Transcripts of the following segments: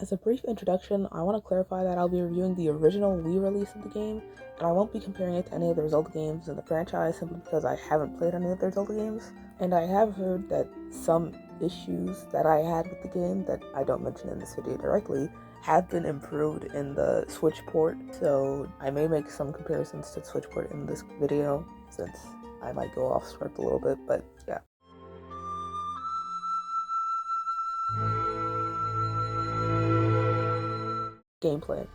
As a brief introduction, I want to clarify that I'll be reviewing the original Wii release of the game, and I won't be comparing it to any of the Zelda games in the franchise simply because I haven't played any of their Zelda games, and I have heard that some issues that I had with the game that I don't mention in this video directly have been improved in the Switch port, so I may make some comparisons to the Switch port in this video since I might go off script a little bit, but yeah. Gameplay.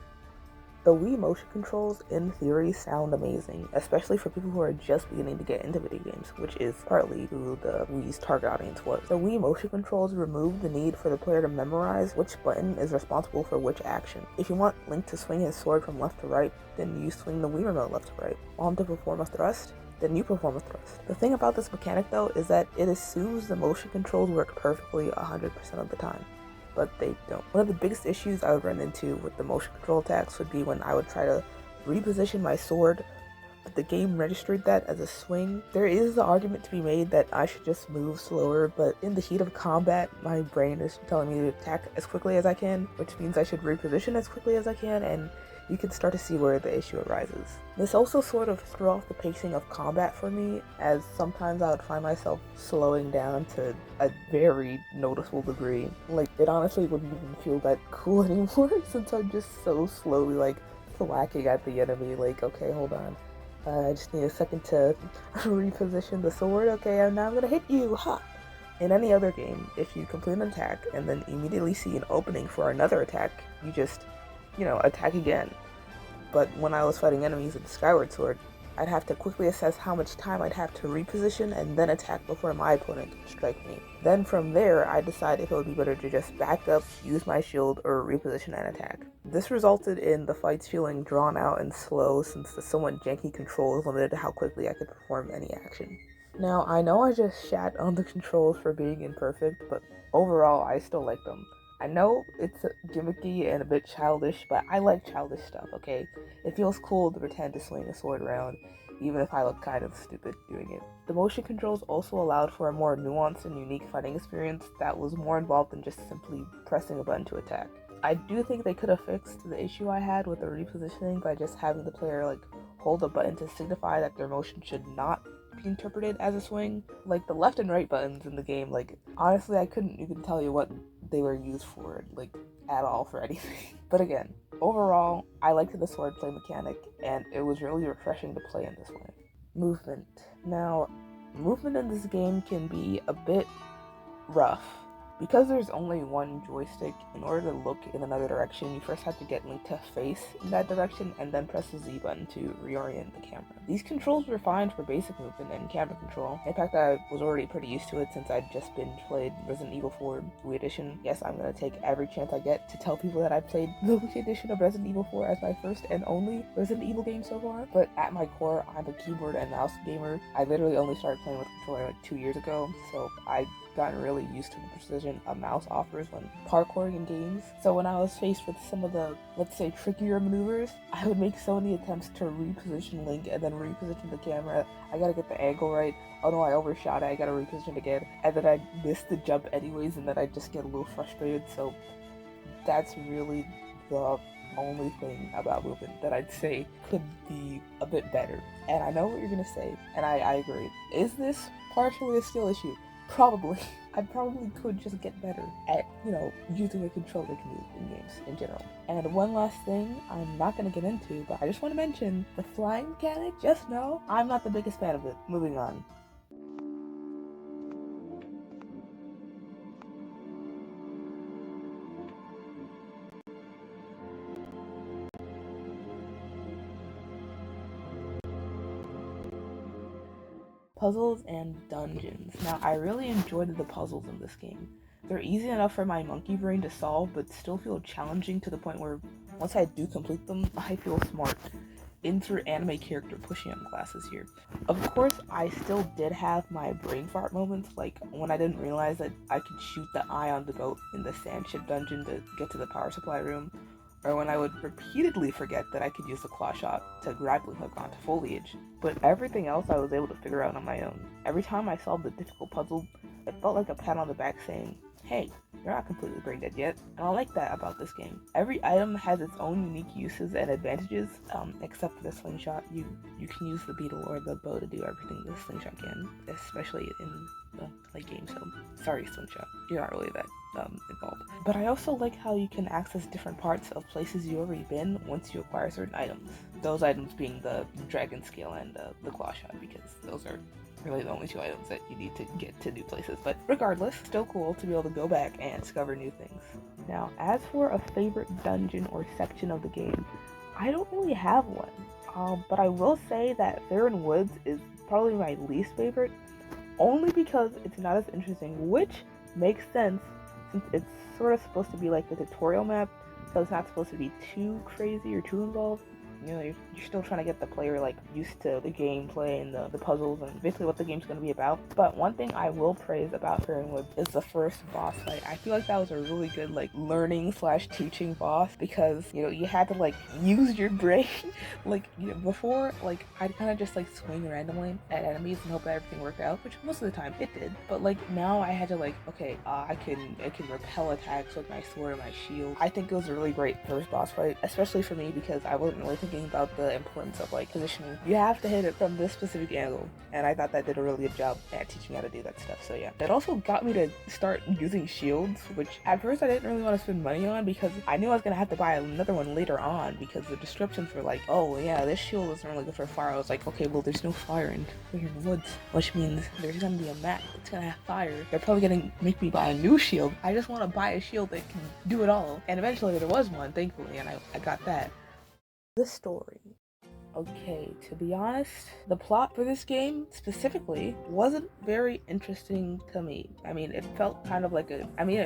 The Wii motion controls, in theory, sound amazing, especially for people who are just beginning to get into video games, which is partly who the Wii's target audience was. The Wii motion controls remove the need for the player to memorize which button is responsible for which action. If you want Link to swing his sword from left to right, then you swing the Wii remote left to right. Want him to perform a thrust? Then you perform a thrust. The thing about this mechanic, though, is that it assumes the motion controls work perfectly 100% of the time, but they don't. One of the biggest issues I would run into with the motion control attacks would be when I would try to reposition my sword, but the game registered that as a swing. There is the argument to be made that I should just move slower, but in the heat of combat, my brain is telling me to attack as quickly as I can, which means I should reposition as quickly as I can, and you can start to see where the issue arises. This also sort of threw off the pacing of combat for me, as sometimes I would find myself slowing down to a very noticeable degree. Like, it honestly wouldn't even feel that cool anymore since I'm just so slowly, like, thwacking at the enemy. Like, okay, hold on. I just need a second to reposition the sword. Okay, and now I'm gonna hit you. Ha! In any other game, if you complete an attack and then immediately see an opening for another attack, you just, attack again. But when I was fighting enemies with the Skyward Sword, I'd have to quickly assess how much time I'd have to reposition and then attack before my opponent could strike me. Then from there, I'd decide if it would be better to just back up, use my shield, or reposition and attack. This resulted in the fights feeling drawn out and slow since the somewhat janky controls limited how quickly I could perform any action. Now, I know I just shat on the controls for being imperfect, but overall, I still like them. I know it's gimmicky and a bit childish, but I like childish stuff, okay? It feels cool to pretend to swing a sword around, even if I look kind of stupid doing it. The motion controls also allowed for a more nuanced and unique fighting experience that was more involved than just simply pressing a button to attack. I do think they could have fixed the issue I had with the repositioning by just having the player, hold a button to signify that their motion should not be interpreted as a swing. Like, the left and right buttons in the game, honestly, I couldn't even tell you what they were used for, at all for anything. But again, overall, I liked the swordplay mechanic, and it was really refreshing to play in this way. Movement. Now, movement in this game can be a bit rough. Because there's only one joystick, in order to look in another direction, you first have to get Link to face in that direction and then press the Z button to reorient the camera. These controls were fine for basic movement and camera control. In fact, I was already pretty used to it since I'd just binge played Resident Evil 4 Wii Edition. Yes, I'm gonna take every chance I get to tell people that I played the Wii Edition of Resident Evil 4 as my first and only Resident Evil game so far. But at my core, I'm a keyboard and mouse gamer. I literally only started playing with a controller 2 years ago, so I gotten really used to the precision a mouse offers when parkouring in games. So when I was faced with some of the, let's say, trickier maneuvers, I would make so many attempts to reposition Link and then reposition the camera. I gotta get the angle right. Oh no, I overshot it. I gotta reposition again. And then I'd miss the jump anyways, and then I'd just get a little frustrated. So that's really the only thing about movement that I'd say could be a bit better. And I know what you're gonna say, and I agree. Is this partially a skill issue? Probably. I probably could just get better at, using a controller to move in games in general. And one last thing I'm not going to get into, but I just want to mention the flying mechanic. Just know I'm not the biggest fan of it. Moving on. Puzzles and dungeons. Now, I really enjoyed the puzzles in this game. They're easy enough for my monkey brain to solve, but still feel challenging to the point where once I do complete them, I feel smart. Insert anime character pushing up glasses here. Of course, I still did have my brain fart moments, like when I didn't realize that I could shoot the eye on the boat in the sandship dungeon to get to the power supply room, or when I would repeatedly forget that I could use the claw shot to grappling hook onto foliage. But everything else I was able to figure out on my own. Every time I solved a difficult puzzle, it felt like a pat on the back saying, "Hey, You're not completely brain dead yet, and I like that about this game. Every item has its own unique uses and advantages, except for the slingshot. You can use the beetle or the bow to do everything the slingshot can, especially in the late game, so sorry slingshot, you're not really that involved. But I also like how you can access different parts of places you've already been once you acquire certain items. Those items being the dragon scale and the claw shot, because those are really the only two items that you need to get to new places. But regardless, still cool to be able to go back and discover new things. Now, as for a favorite dungeon or section of the game, I don't really have one. But I will say that Faron Woods is probably my least favorite, only because it's not as interesting, which makes sense since it's sort of supposed to be like the tutorial map, so it's not supposed to be too crazy or too involved. You know, you're still trying to get the player like used to the gameplay and the puzzles and basically what the game's going to be about. But one thing I will praise about Faron is the first boss fight. I feel like that was a really good like learning / teaching boss, because you know you had to like use your brain. Like, you know, before, like I'd kind of just like swing randomly at enemies and hope that everything worked out, which most of the time it did. But like now I had to like, okay, I can repel attacks with my sword and my shield. I think it was a really great first boss fight, especially for me because I wasn't really thinking about the importance of like positioning. You have to hit it from this specific angle, and I thought that did a really good job at teaching me how to do that stuff. So yeah, it also got me to start using shields, which at first I didn't really want to spend money on because I knew I was gonna have to buy another one later on, because the descriptions were like, oh yeah, this shield isn't really good for fire. I was like, okay, well there's no fire in the woods, which means there's gonna be a map that's gonna have fire. They're probably gonna make me buy a new shield. I just want to buy a shield that can do it all, and eventually there was one, thankfully, and I got that. The story. Okay, to be honest, the plot for this game specifically wasn't very interesting to me. I mean, it felt kind of like it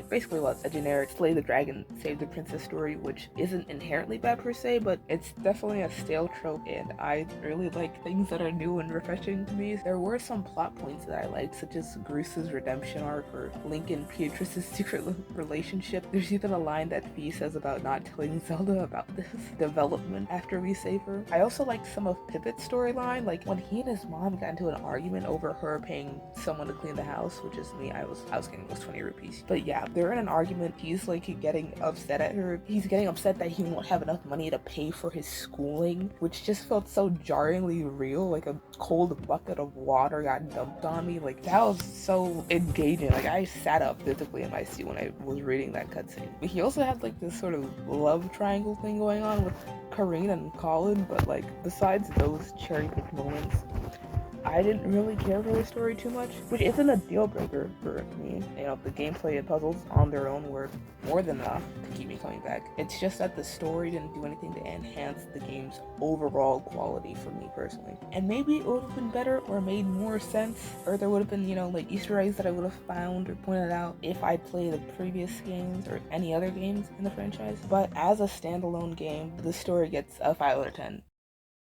basically was a generic slay the dragon, save the princess story, which isn't inherently bad per se, but it's definitely a stale trope, and I really like things that are new and refreshing to me. There were some plot points that I liked, such as Bruce's redemption arc or Link and Beatrice's secret relationship. There's even a line that Fee says about not telling Zelda about this development after we save her. I also like some of Pipit's storyline, like when he and his mom got into an argument over her paying someone to clean the house, which is me. I was getting those 20 rupees. But yeah, they're in an argument. He's like getting upset at her. He's getting upset that he won't have enough money to pay for his schooling, which just felt so jarringly real. Like a cold bucket of water got dumped on me. Like that was so engaging. Like I sat up physically in my seat when I was reading that cutscene. But he also had like this sort of love triangle thing going on with Karine and Colin, but like besides those cherry-picked moments, I didn't really care for the story too much, which isn't a deal breaker for me. You know, the gameplay and puzzles on their own were more than enough to keep me coming back. It's just that the story didn't do anything to enhance the game's overall quality for me personally. And maybe it would have been better or made more sense, or there would have been, you know, like Easter eggs that I would have found or pointed out if I'd played the previous games or any other games in the franchise. But as a standalone game, the story gets a 5 out of 10.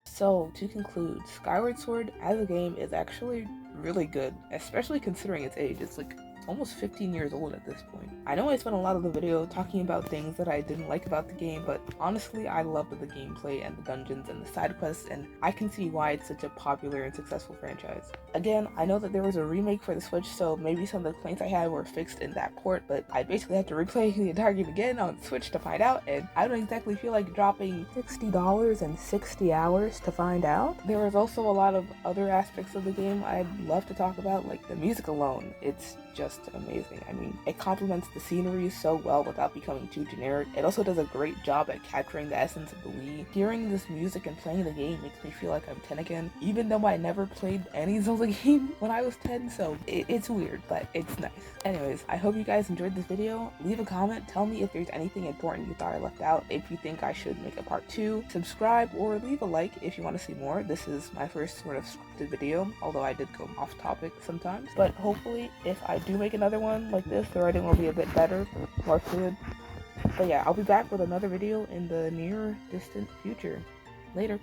So, to conclude, Skyward Sword as a game is actually really good, especially considering its age. It's like almost 15 years old at this point. I know I spent a lot of the video talking about things that I didn't like about the game, but honestly I loved the gameplay and the dungeons and the side quests, and I can see why it's such a popular and successful franchise. Again, I know that there was a remake for the Switch, so maybe some of the complaints I had were fixed in that port, but I basically had to replay the entire game again on Switch to find out, and I don't exactly feel like dropping $60 and 60 hours to find out. There was also a lot of other aspects of the game I'd love to talk about, like the music alone. It's just amazing. I mean, it complements the scenery so well without becoming too generic. It also does a great job at capturing the essence of the Wii. Hearing this music and playing the game makes me feel like I'm 10 again, even though I never played any Zelda game when I was 10, so it's weird, but it's nice. Anyways, I hope you guys enjoyed this video. Leave a comment, tell me if there's anything important you thought I left out, if you think I should make a part 2, subscribe, or leave a like if you want to see more. This is my first sort of scripted video, although I did go off topic sometimes, but hopefully if I do make another one like this, the writing will be a bit better, more fluid. But yeah, I'll be back with another video in the near distant future. Later.